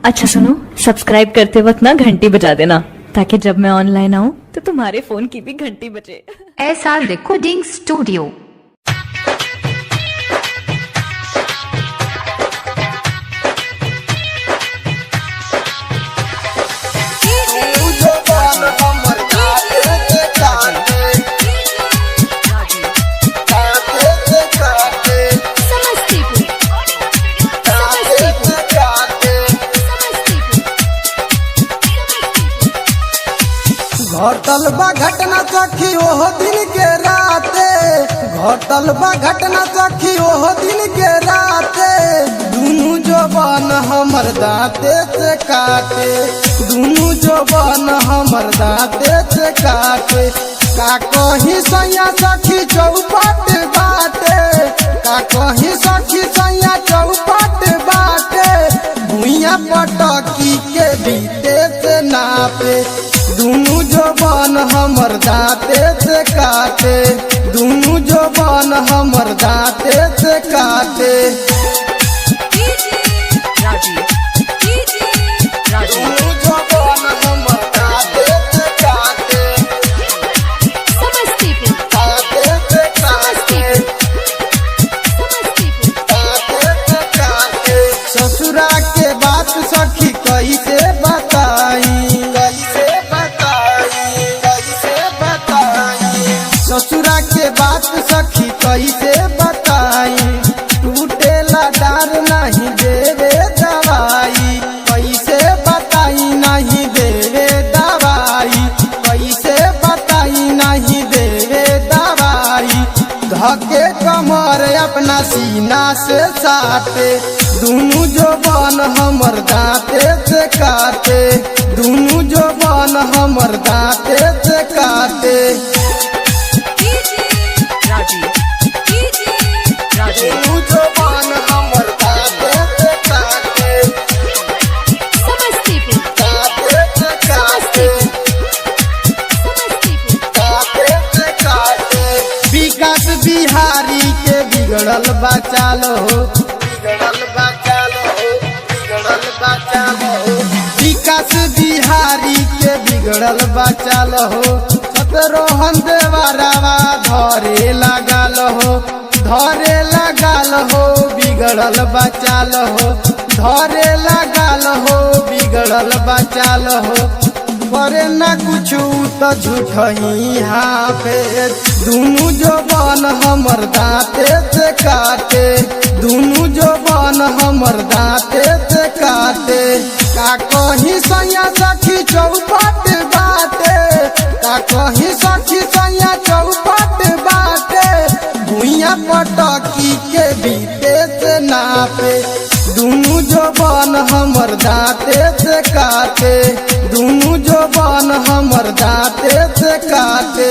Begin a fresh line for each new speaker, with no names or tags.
अच्छा सुनो, सब्सक्राइब करते वक्त ना घंटी बजा देना ताकि जब मैं ऑनलाइन आऊँ तो तुम्हारे फोन की भी घंटी बजे।
SR Recording Studio।
घटल बा घटना सखी ओह दिन के राते, घटल बा घटना सखी ओह दिन के राते। दुनू जवान हमर दांते से काटे, दुनू जवान हमर दांते से काटे। का कहीं सैया सखी चौपट बाटे, का कहीं सखी सैया चौपट बाटे। भुइया पटकी के बीते से नापे, दुनू जवान हमर दांते से काटे, दुनू जवान हमर दांते से काटे। दुनू जवान हमर दांते से काटे, दांते से काटे, दांते से काटे। ससुरा के बात सखी कैसे बताई, ससुरा के बात सखी कैसे बताई। टूटेला डार नहीं देवे दवाई, कैसे बताई नहीं देवे दवाई, कैसे बताई नहीं देवे दवाई। धके कमर अपना सीना से साटे, दुनू जवान हमर दांते से काटे, दुनू जवान हमर दांते से काटे। दुनू जवान हमर दांते से काटे, दांते से काटे, दांते से काटे। विकास बिहारी के बिगड़ल बचाल हो, बिगड़ल बचाल हो, बिगड़ल बचाल हो। विकास बिहारी के बिगड़ल बचाल हो। रोहन देवरवा धरे लगाल हो, धरे लगाल हो, बिगड़ल बचाल हो, धरे लगाल हो, बिगड़ल बचाल हो। करे न कुछ तो झूठ ही हाफे, दुनू जवान हमर दांते से काटे, दुनू जवान हमर दांते से काटे। का कहीं सैया सखी चौपट बाटे, का कहीं सखी सैया चौपट बाटे। भुइया पटकी के बीते से नापे, दुनू जवान हमर दांते से काटे, दुनू जवान हमर दांते से काटे।